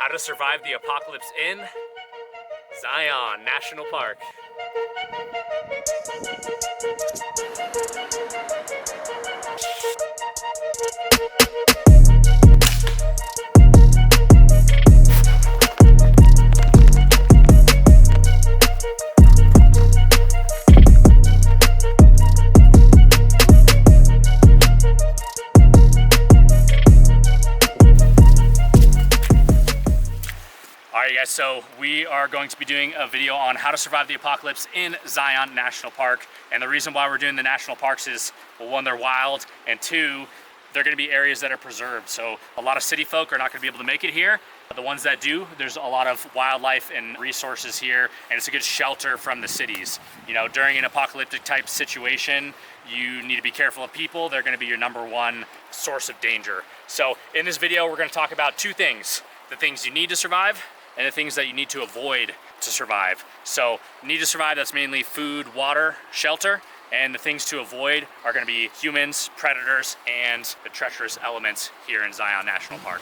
How to survive the apocalypse in Zion National Park. Alright guys, so we are going to be doing a video on how to survive the apocalypse in Zion National Park. And the reason why we're doing the national parks is, well, one, they're wild, and two, they're going to be areas that are preserved. So a lot of city folk are not going to be able to make it here. The ones that do, there's a lot of wildlife and resources here, and it's a good shelter from the cities. You know, during an apocalyptic type situation, you need to be careful of people. They're going to be your number one source of danger. So in this video, we're going to talk about two things: the things you need to survive and the things that you need to avoid to survive. So need to survive, that's mainly food, water, shelter, and the things to avoid are going to be humans, predators, and the treacherous elements here in Zion National Park.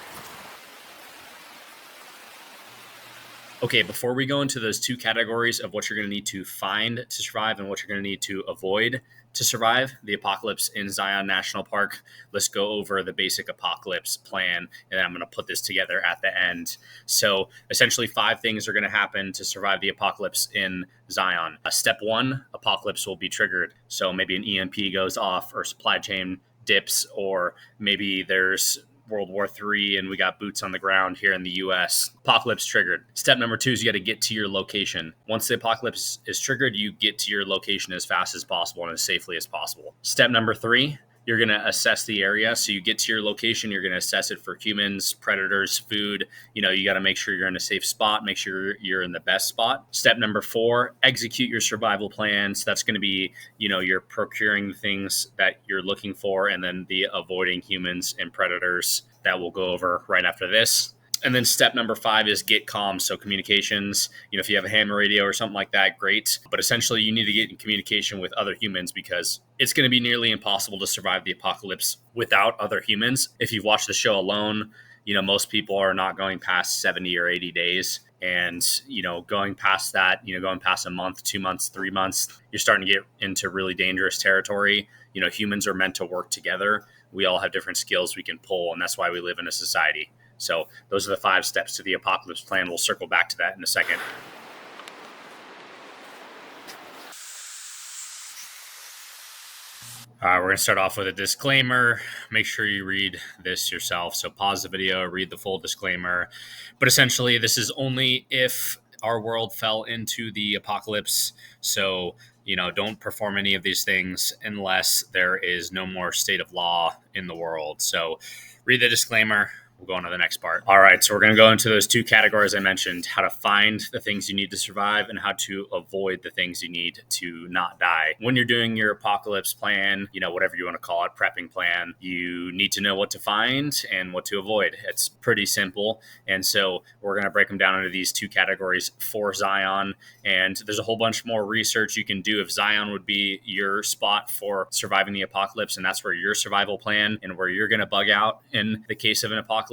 Okay, before we go into those two categories of what you're going to need to find to survive and what you're going to need to avoid to survive the apocalypse in Zion National Park, let's go over the basic apocalypse plan, and then I'm going to put this together at the end. So essentially 5 things are going to happen to survive the apocalypse in Zion. Step 1, apocalypse will be triggered. So maybe an EMP goes off, or supply chain dips, or maybe there's World War III and we got boots on the ground here in the US. Apocalypse triggered. Step number 2 is you got to get to your location. Once the apocalypse is triggered, you get to your location as fast as possible and as safely as possible. Step number 3, you're going to assess the area. So you get to your location, you're going to assess it for humans, predators, food. You know, you got to make sure you're in a safe spot, make sure you're in the best spot. Step number 4, execute your survival plans. That's going to be, you know, you're procuring the things that you're looking for, and then the avoiding humans and predators that we'll go over right after this. And then step number 5 is get comms. So communications, you know, if you have a ham radio or something like that, great. But essentially you need to get in communication with other humans, because it's going to be nearly impossible to survive the apocalypse without other humans. If you've watched the show alone, you know, most people are not going past 70 or 80 days. And, you know, going past that, you know, going past a month, 2 months, 3 months, you're starting to get into really dangerous territory. You know, humans are meant to work together. We all have different skills we can pull, and that's why we live in a society. So those are the 5 steps to the apocalypse plan. We'll circle back to that in a second. We're going to start off with a disclaimer. Make sure you read this yourself. So pause the video, read the full disclaimer. But essentially, this is only if our world fell into the apocalypse. So, you know, don't perform any of these things unless there is no more state of law in the world. So read the disclaimer. We'll go on to the next part. All right, so we're going to go into those 2 categories I mentioned: how to find the things you need to survive and how to avoid the things you need to not die. When you're doing your apocalypse plan, you know, whatever you want to call it, prepping plan, you need to know what to find and what to avoid. It's pretty simple. And so we're going to break them down into these 2 categories for Zion. And there's a whole bunch more research you can do if Zion would be your spot for surviving the apocalypse, and that's where your survival plan and where you're going to bug out in the case of an apocalypse.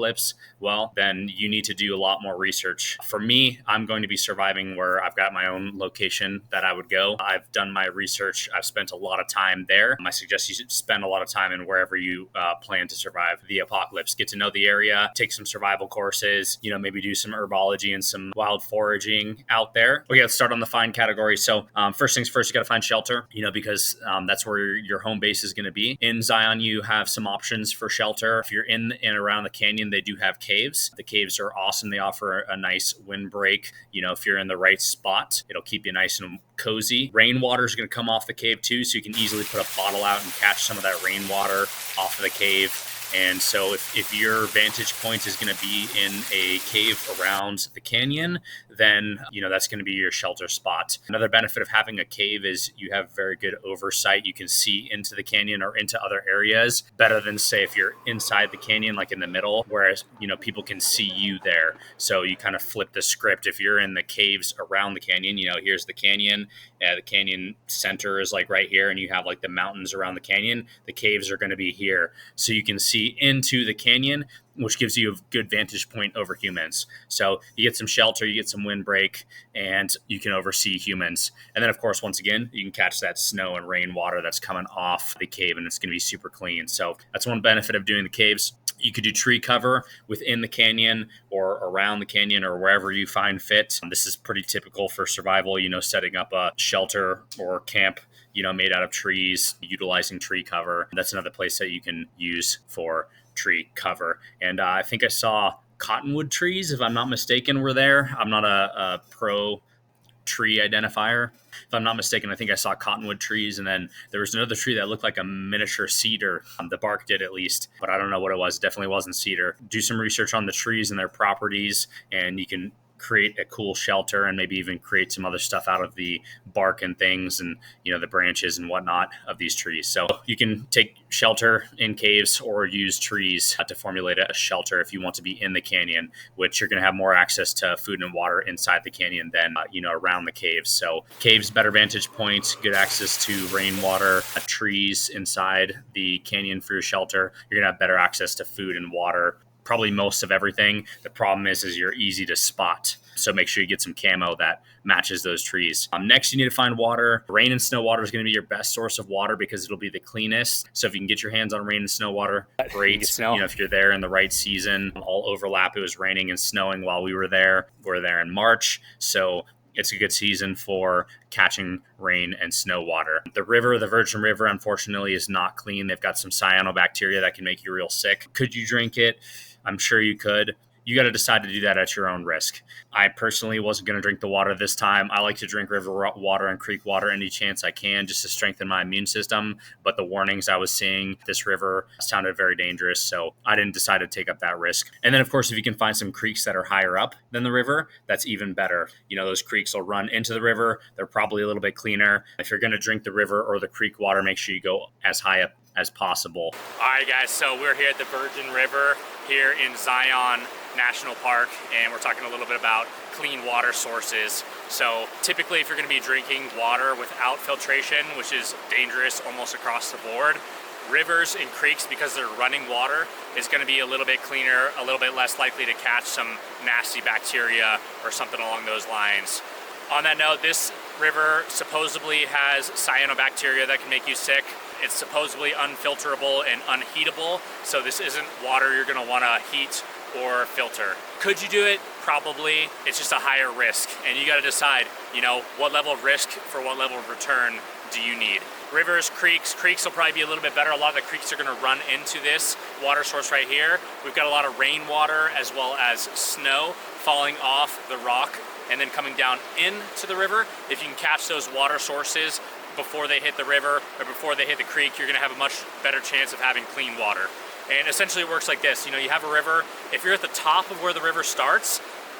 Well, then you need to do a lot more research. For me, I'm going to be surviving where I've got my own location that I would go. I've done my research. I've spent a lot of time there. I suggest you should spend a lot of time in wherever you plan to survive the apocalypse. Get to know the area, take some survival courses, you know, maybe do some herbology and some wild foraging out there. Okay, let's start on the find category. So first things first, you got to find shelter, you know, because that's where your home base is going to be. In Zion, you have some options for shelter. If you're in and around the canyon, they do have caves. The caves are awesome. They offer a nice windbreak. You know, if you're in the right spot, it'll keep you nice and cozy. Rainwater is going to come off the cave too, so you can easily put a bottle out and catch some of that rainwater off of the cave. And so if your vantage point is going to be in a cave around the canyon, then, you know, that's going to be your shelter spot. Another benefit of having a cave is you have very good oversight. You can see into the canyon or into other areas better than, say, if you're inside the canyon, like in the middle, whereas, you know, people can see you there. So you kind of flip the script. If you're in the caves around the canyon, you know, here's the canyon. The canyon center is like right here, and you have like the mountains around the canyon. The caves are going to be here. So you can see into the canyon. which gives you a good vantage point over humans. So you get some shelter, you get some windbreak, and you can oversee humans. And then, of course, once again, you can catch that snow and rain water that's coming off the cave, and it's going to be super clean. So that's one benefit of doing the caves. You could do tree cover within the canyon or around the canyon or wherever you find fit. This is pretty typical for survival, setting up a shelter or camp, made out of trees, utilizing tree cover. That's another place that you can use for tree cover. And I think I saw cottonwood trees, if I'm not mistaken, were there. I'm not a pro tree identifier. If I'm not mistaken, I think I saw cottonwood trees, and then there was another tree that looked like a miniature cedar. The bark did, at least, but I don't know what it was. It definitely wasn't cedar. Do some research on the trees and their properties, and you can create a cool shelter and maybe even create some other stuff out of the bark and things and the branches and whatnot of these trees. So you can take shelter in caves or use trees to formulate a shelter if you want to be in the canyon, which you're going to have more access to food and water inside the canyon than around the caves. So caves, better vantage points, good access to rainwater, trees inside the canyon for your shelter. You're going to have better access to food and water, probably most of everything. The problem is you're easy to spot. So make sure you get some camo that matches those trees. Next, you need to find water. Rain and snow water is going to be your best source of water because it'll be the cleanest. So if you can get your hands on rain and snow water, great. If you're there in the right season, all overlap. It was raining and snowing while we were there. We're there in March. So it's a good season for catching rain and snow water. The river, the Virgin River, unfortunately, is not clean. They've got some cyanobacteria that can make you real sick. Could you drink it? I'm sure you could. You got to decide to do that at your own risk. I personally wasn't going to drink the water this time. I like to drink river water and creek water any chance I can just to strengthen my immune system. But the warnings I was seeing, this river sounded very dangerous. So I didn't decide to take up that risk. And then, of course, if you can find some creeks that are higher up than the river, that's even better. Those creeks will run into the river. They're probably a little bit cleaner. If you're going to drink the river or the creek water, make sure you go as high up as possible. All right, guys, so we're here at the Virgin River here in Zion National Park, and we're talking a little bit about clean water sources. So typically, if you're going to be drinking water without filtration, which is dangerous almost across the board, rivers and creeks, because they're running water, is going to be a little bit cleaner, a little bit less likely to catch some nasty bacteria or something along those lines. On that note, this river supposedly has cyanobacteria that can make you sick. It's supposedly unfilterable and unheatable, so this isn't water you're going to want to heat or filter. Could you do it? Probably. It's just a higher risk, and you got to decide, what level of risk for what level of return do you need. Rivers, creeks will probably be a little bit better. A lot of the creeks are going to run into this water source right here. We've got a lot of rainwater as well as snow falling off the rock and then coming down into the river. If you can catch those water sources before they hit the river or before they hit the creek, you're gonna have a much better chance of having clean water. And essentially it works like this. You have a river. If you're at the top of where the river starts,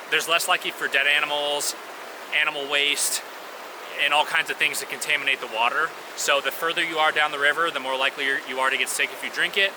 there's less likely for dead animals, animal waste, and all kinds of things to contaminate the water. So the further you are down the river, the more likely you are to get sick if you drink it.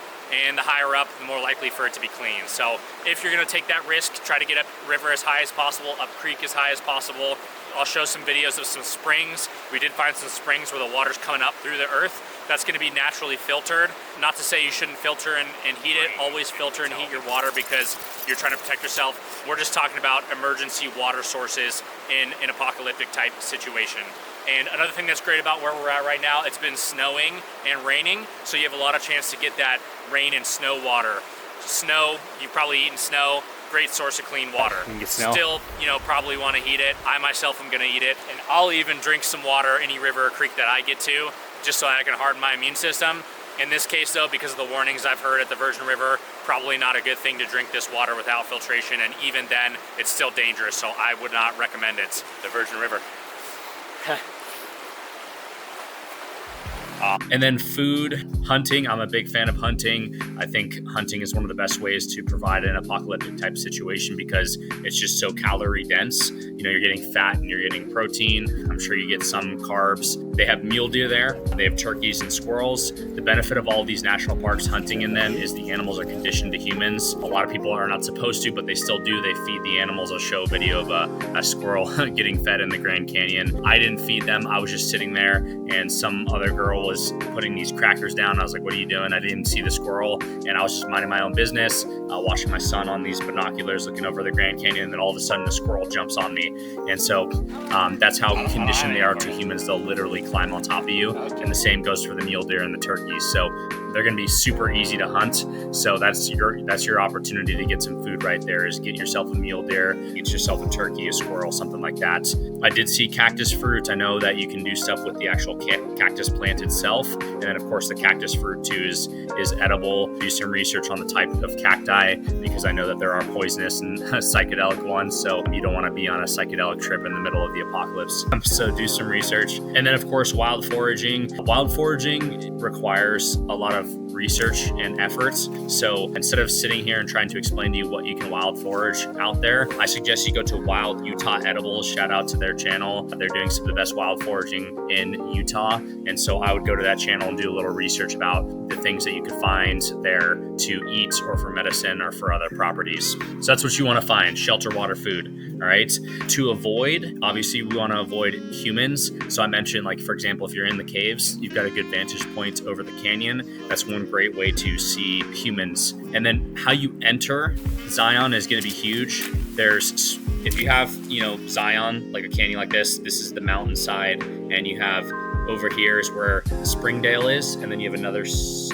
And the higher up, the more likely for it to be clean. So if you're gonna take that risk, try to get up river as high as possible, up creek as high as possible. I'll show some videos of some springs. We did find some springs where the water's coming up through the earth. That's gonna be naturally filtered. Not to say you shouldn't filter and heat it. Always filter and heat your water because you're trying to protect yourself. We're just talking about emergency water sources in an apocalyptic type situation. And another thing that's great about where we're at right now, it's been snowing and raining, so you have a lot of chance to get that rain and snow water. Snow, you've probably eaten snow, great source of clean water. Still, probably want to heat it. I myself am gonna eat it, and I'll even drink some water any river or creek that I get to, just so I can harden my immune system. In this case though, because of the warnings I've heard at the Virgin River, probably not a good thing to drink this water without filtration, and even then, it's still dangerous, so I would not recommend it. The Virgin River. And then food, hunting. I'm a big fan of hunting. I think hunting is one of the best ways to provide an apocalyptic type situation because it's just so calorie dense. You're getting fat and you're getting protein. I'm sure you get some carbs. They have mule deer there. They have turkeys and squirrels. The benefit of all these national parks hunting in them is the animals are conditioned to humans. A lot of people are not supposed to, but they still do. They feed the animals. I'll show a video of a squirrel getting fed in the Grand Canyon. I didn't feed them. I was just sitting there and some other girl was putting these crackers down. I was like, what are you doing? I didn't see the squirrel, and I was just minding my own business, watching my son on these binoculars, looking over the Grand Canyon, and then all of a sudden the squirrel jumps on me. And so that's how conditioned they are to humans. They'll literally climb on top of you. And the same goes for the mule deer and the turkeys. So they're going to be super easy to hunt. So that's your opportunity to get some food right there, is get yourself a mule deer, get yourself a turkey, a squirrel, something like that. I did see cactus fruit. I know that you can do stuff with the actual cactus plant itself. And then of course the cactus fruit too is edible. Do some research on the type of cacti, because I know that there are poisonous and psychedelic ones. So you don't want to be on a psychedelic trip in the middle of the apocalypse. So do some research. And then of course, wild foraging. Wild foraging requires a lot of research and efforts. So instead of sitting here and trying to explain to you what you can wild forage out there, I suggest you go to Wild Utah Edibles. Shout out to their channel. They're doing some of the best wild foraging in Utah. And so I would go to that channel and do a little research about the things that you could find there to eat or for medicine or for other properties. So that's what you want to find: shelter, water, food. All right. To avoid, obviously we want to avoid humans. So I mentioned, like, for example, if you're in the caves, you've got a good vantage point over the canyon. That's one great way to see humans. And then how you enter Zion is going to be huge. If you have, Zion, like a canyon like this is the mountainside, and you have over here is where Springdale is, and then you have another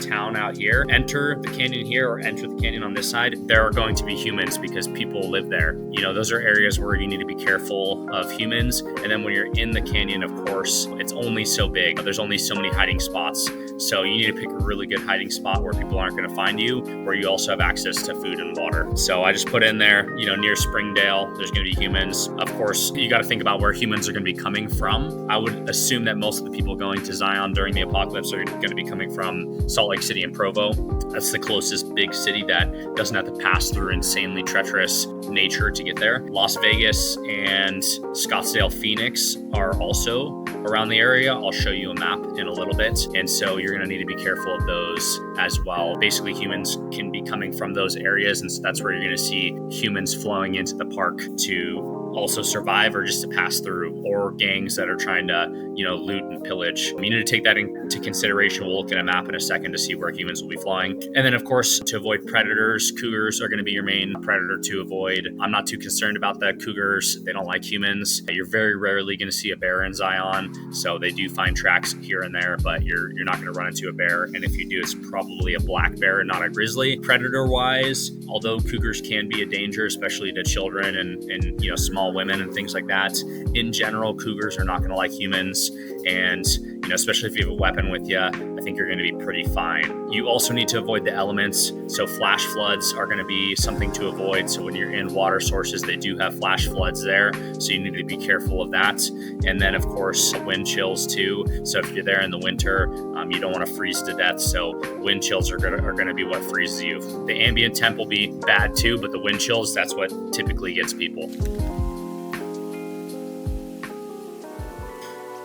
town out here. Enter the canyon here or enter the canyon on this side. There are going to be humans because people live there. Those are areas where you need to be careful of humans. And then when you're in the canyon, of course, it's only so big. There's only so many hiding spots. So you need to pick a really good hiding spot where people aren't going to find you, where you also have access to food and water. So I just put in there, near Springdale, there's going to be humans. Of course, you got to think about where humans are going to be coming from. I would assume that most of the people going to Zion during the apocalypse are going to be coming from Salt Lake City and Provo. That's the closest big city that doesn't have to pass through insanely treacherous nature to get there. Las Vegas and Scottsdale, Phoenix are also around the area. I'll show you a map in a little bit. And so you're going to need to be careful of those as well. Basically, humans can be coming from those areas. And so that's where you're going to see humans flowing into the park to also survive or just to pass through, or gangs that are trying to, loot and pillage. You need to take that into consideration. We'll look at a map in a second to see where humans will be flying. And then, of course, to avoid predators, cougars are going to be your main predator to avoid. I'm not too concerned about the cougars. They don't like humans. You're very rarely going to see a bear in Zion. So they do find tracks here and there, but you're not going to run into a bear. And if you do, it's probably a black bear, not a grizzly. Predator-wise, although cougars can be a danger, especially to children and small women and things like that, in general, cougars are not going to like humans. And, especially if you have a weapon with you, I think you're going to be pretty fine. You also need to avoid the elements. So flash floods are going to be something to avoid. So when you're in water sources, they do have flash floods there. So you need to be careful of that. And then, of course, wind chills too. So if you're there in the winter, you don't want to freeze to death. So wind chills are going to be what freezes you. The ambient temp will be bad too, but the wind chills, that's what typically gets people.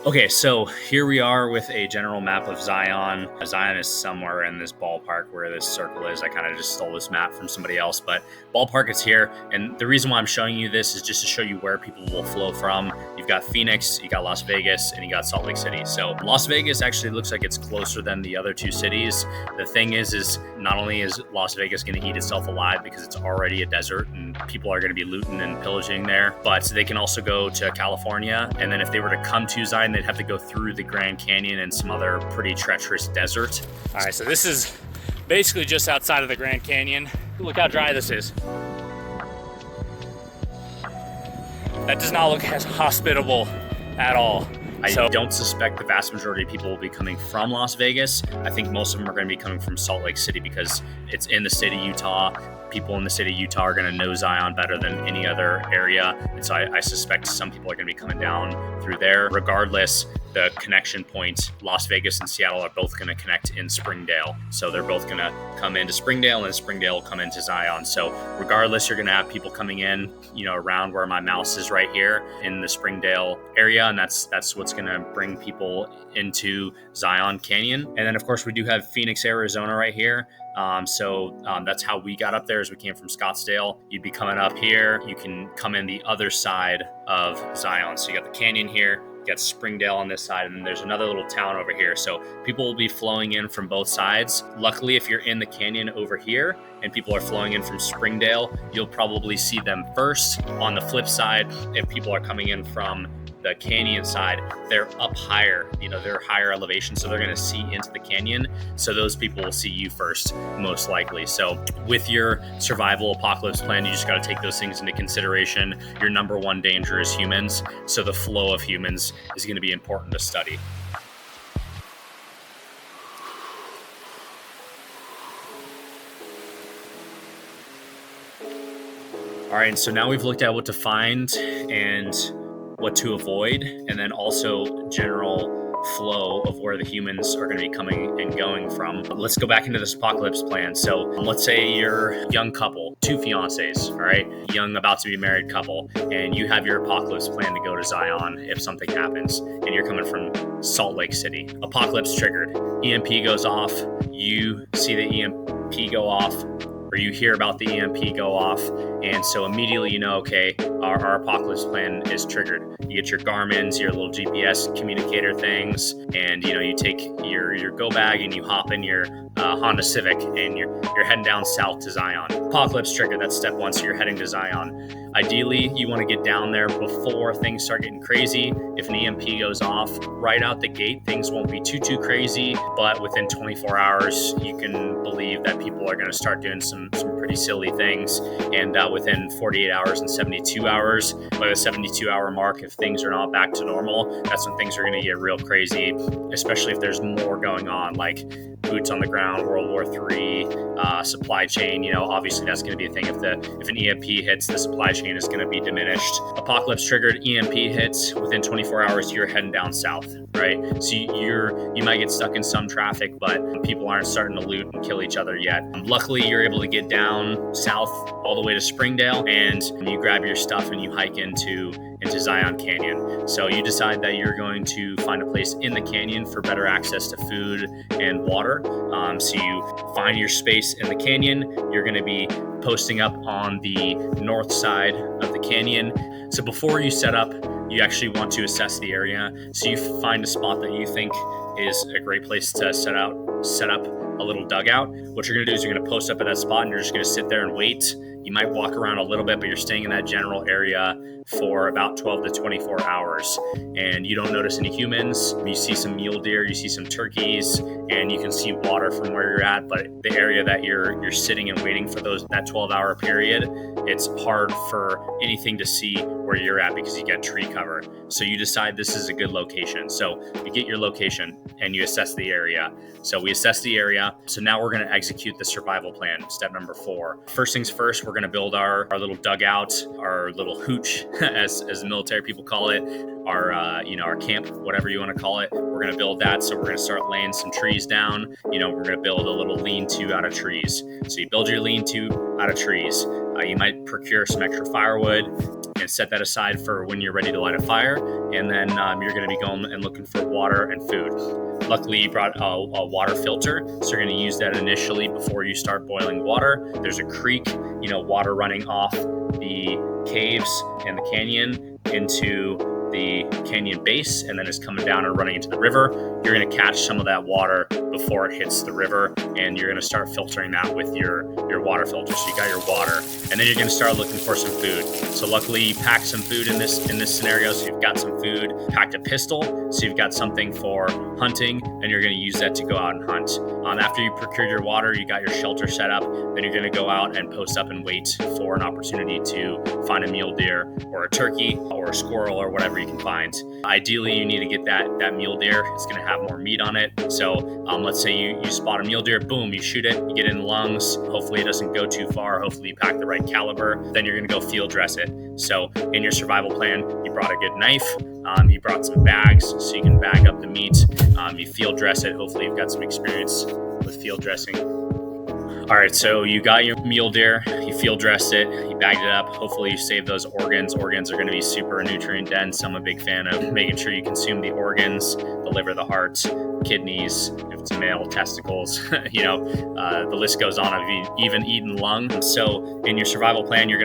Okay, so here we are with a general map of Zion. Zion is somewhere in this ballpark where this circle is. I kind of just stole this map from somebody else, but ballpark is here. And the reason why I'm showing you this is just to show you where people will flow from. You've got Phoenix, you got Las Vegas, and you got Salt Lake City. So Las Vegas actually looks like it's closer than the other two cities. The thing is not only is Las Vegas going to eat itself alive because it's already a desert and people are going to be looting and pillaging there, but they can also go to California. And then if they were to come to Zion, they'd have to go through the Grand Canyon and some other pretty treacherous desert. All right, so this is basically just outside of the Grand Canyon. Look how dry this is. That does not look as hospitable at all. I don't suspect the vast majority of people will be coming from Las Vegas. I think most of them are going to be coming from Salt Lake City because it's in the state of Utah. People in the state of Utah are going to know Zion better than any other area. And so I suspect some people are going to be coming down through there. Regardless, the connection point, Las Vegas and Seattle are both going to connect in Springdale. So they're both going to come into Springdale and Springdale will come into Zion. So regardless, you're going to have people coming in, around where my mouse is right here in the Springdale area. And that's what's going to bring people into Zion Canyon. And then of course we do have Phoenix, Arizona right here. That's how we got up there, as we came from Scottsdale. You'd be coming up here. You can come in the other side of Zion. So you got the canyon here, You got Springdale on this side, and then there's another little town over here. So people will be flowing in from both sides. Luckily, if you're in the canyon over here and people are flowing in from Springdale, you'll probably see them first. On the flip side, if people are coming in from the canyon side, they're up higher, they're higher elevation, so they're going to see into the canyon. So those people will see you first, most likely. So with your survival apocalypse plan, you just got to take those things into consideration. Your number one danger is humans, so the flow of humans is going to be important to study. All right, so now we've looked at what to find and what to avoid, and then also general flow of where the humans are going to be coming and going from. Let's go back into this apocalypse plan. So let's say you're a young couple, 2 fiancés, all right, young about to be married couple, and you have your apocalypse plan to go to Zion if something happens, and you're coming from Salt Lake City. Apocalypse triggered. EMP goes off. You see the EMP go off, or you hear about the EMP go off, and so immediately you know, okay, our apocalypse plan is triggered. You get your Garmin's, your little GPS communicator things, and you take your go bag and you hop in your Honda Civic, and you're heading down south to Zion. Apocalypse triggered. That's step 1. So you're heading to Zion. Ideally, you want to get down there before things start getting crazy. If an EMP goes off right out the gate, things won't be too crazy, but within 24 hours, you can believe that people are going to start doing some pretty silly things. And within 48 hours and 72 hours, by the 72-hour mark, if things are not back to normal, that's when things are going to get real crazy, especially if there's more going on, like boots on the ground, World War III, supply chain. Obviously that's going to be a thing. If an EMP hits, the supply chain is going to be diminished. Apocalypse triggered, EMP hits, within 24 hours, you're heading down south, right? So you might get stuck in some traffic, but people aren't starting to loot and kill each other yet. Luckily, you're able to get down south all the way to Springdale, and you grab your stuff and you hike into Zion Canyon. So you decide that you're going to find a place in the canyon for better access to food and water. So you find your space in the canyon. You're going to be posting up on the north side of the canyon. So before you set up, you actually want to assess the area. So you find a spot that you think is a great place to set up a little dugout. What you're going to do is you're going to post up at that spot, and you're just going to sit there and wait. You might walk around a little bit, but you're staying in that general area for about 12 to 24 hours. And you don't notice any humans. You see some mule deer, you see some turkeys, and you can see water from where you're at. But the area that you're sitting and waiting for that 12-hour period, it's hard for anything to see where you're at because you get tree cover. So you decide this is a good location. So you get your location and you assess the area. So we assess the area. So now we're going to execute the survival plan, step number 4. First things first, we're going to build our little dugout, our little hooch, as military people call it, our camp, whatever you want to call it. We're going to build that. So we're going to start laying some trees down. We're going to build a little lean-to out of trees. So you build your lean-to out of trees. You might procure some extra firewood and set that aside for when you're ready to light a fire. And then you're going to be going and looking for water and food. Luckily, you brought a water filter, so you're going to use that initially before you start boiling water. There's a creek, water running off the caves and the canyon into the canyon base, and then it's coming down and running into the river. You're going to catch some of that water before it hits the river, and you're going to start filtering that with your water filter. So you got your water, and then you're going to start looking for some food. So luckily, you packed some food in this scenario. So you've got some food, packed a pistol, so you've got something for hunting, and you're going to use that to go out and hunt. After you procured your water, you got your shelter set up, then you're going to go out and post up and wait for an opportunity to find a mule deer or a turkey or a squirrel or whatever you can find. Ideally, you need to get that mule deer. It's going to have more meat on it. So let's say you spot a mule deer, boom, you shoot it, you get it in the lungs. Hopefully it doesn't go too far. Hopefully you pack the right caliber. Then you're going to go field dress it. So in your survival plan, you brought a good knife. You brought some bags so you can bag up the meat. You field dress it. Hopefully you've got some experience with field dressing. All right, so you got your mule deer, you field dressed it, you bagged it up. Hopefully you save those organs. Organs are going to be super nutrient dense. I'm a big fan of making sure you consume the organs, the liver, the heart, kidneys, if it's a male, testicles, the list goes on. I've even eaten lung. So in your survival plan, you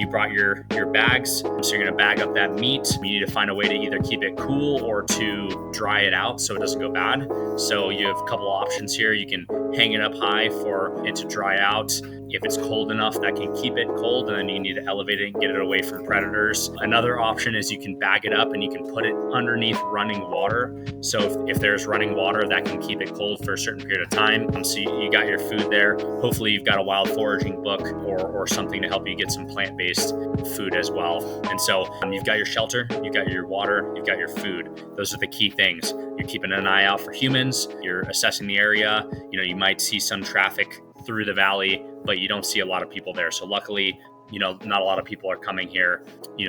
brought your bags. So you're gonna bag up that meat. You need to find a way to either keep it cool or to dry it out so it doesn't go bad. So you have a couple of options here. You can hang it up high for it to dry out. If it's cold enough, that can keep it cold, and then you need to elevate it and get it away from predators. Another option is you can bag it up and you can put it underneath running water. So if there's running water, that can keep it cold for a certain period of time. So you got your food there. Hopefully you've got a wild foraging book or something to help you get some plant-based food as well. And so you've got your shelter, you've got your water, you've got your food. Those are the key things. You're keeping an eye out for humans. You're assessing the area. You might see some traffic through the valley, but you don't see a lot of people there. So luckily, not a lot of people are coming here,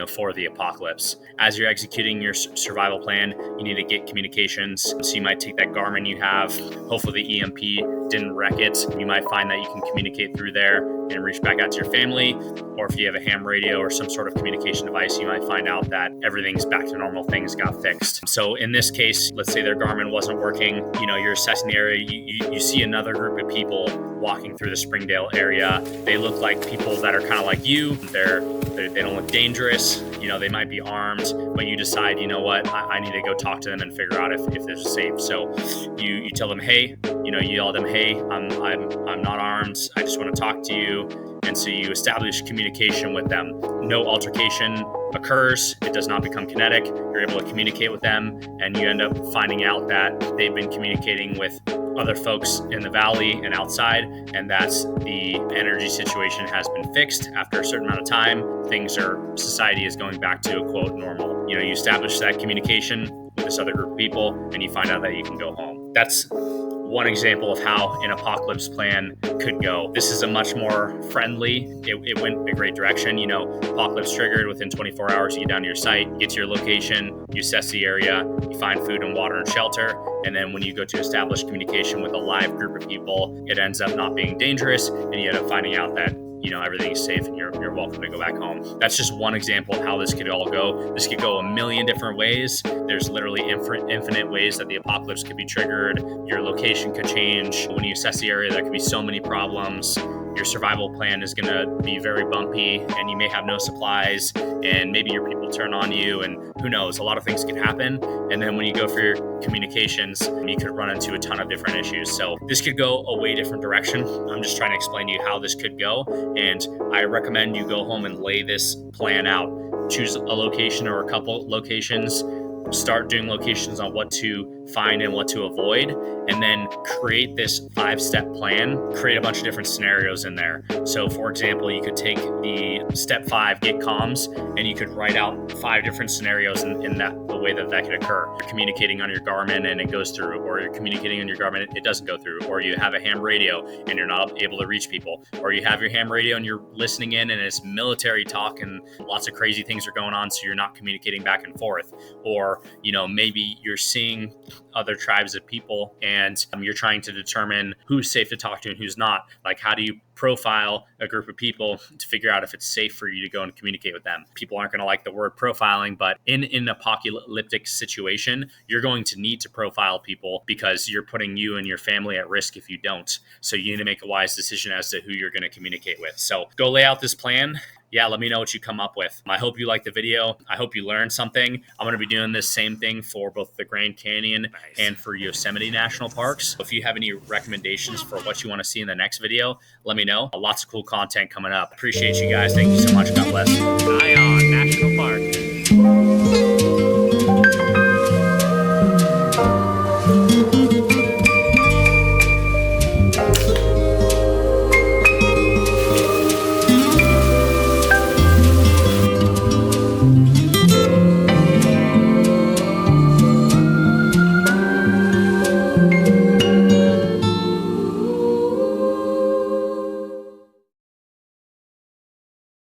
for the apocalypse. As you're executing your survival plan, you need to get communications. So you might take that Garmin you have. Hopefully the EMP didn't wreck it. You might find that you can communicate through there and reach back out to your family. Or if you have a ham radio or some sort of communication device, you might find out that everything's back to normal, things got fixed. So in this case, let's say their Garmin wasn't working, you're assessing the area, you see another group of people walking through the Springdale area. They look like people that are kind of like you. They don't look dangerous. They might be armed, but you decide, I need to go talk to them and figure out if they're safe. So you tell them, hey, you yell at them, hey, I'm not armed. I just want to talk to you. And so you establish communication with them. No altercation occurs. It does not become kinetic. You're able to communicate with them, and you end up finding out that they've been communicating with other folks in the valley and outside, and that's the energy situation has been fixed. After a certain amount of time, society is going back to a quote normal. You establish that communication with this other group of people, and you find out that you can go home. That's one example of how an apocalypse plan could go. This is a much more friendly, it went a great direction. Apocalypse triggered within 24 hours, you get down to your site, you get to your location, you assess the area, you find food and water and shelter. And then when you go to establish communication with a live group of people, it ends up not being dangerous, and you end up finding out that everything's safe and you're welcome to go back home. That's just one example of how this could all go. This could go a million different ways. There's literally infinite ways that the apocalypse could be triggered. Your location could change. When you assess the area, there could be so many problems. Your survival plan is going to be very bumpy, and you may have no supplies, and maybe your people turn on you, and who knows, a lot of things can happen. And then when you go for your communications, you could run into a ton of different issues. So this could go a way different direction. I'm just trying to explain to you how this could go, and I recommend you go home and lay this plan out. Choose a location or a couple locations. Start doing locations on what to find and what to avoid, and then create this 5-step plan. Create a bunch of different scenarios in there. So for example, you could take the step 5, get comms, and you could write out 5 different scenarios in the way that could occur. You're communicating on your Garmin and it goes through, or you're communicating on your Garmin, it doesn't go through, or you have a ham radio and you're not able to reach people, or you have your ham radio and you're listening in and it's military talk and lots of crazy things are going on, so you're not communicating back and forth. Or maybe you're seeing other tribes of people and you're trying to determine who's safe to talk to and who's not. Like, how do you profile a group of people to figure out if it's safe for you to go and communicate with them? People aren't going to like the word profiling, but in an apocalyptic situation, you're going to need to profile people because you're putting you and your family at risk if you don't. So you need to make a wise decision as to who you're going to communicate with. So go lay out this plan. Yeah, let me know what you come up with. I hope you liked the video. I hope you learned something. I'm going to be doing this same thing for both the Grand Canyon and for Yosemite National Parks. If you have any recommendations for what you want to see in the next video, let me know. Lots of cool content coming up. Appreciate you guys. Thank you so much. God bless. Zion National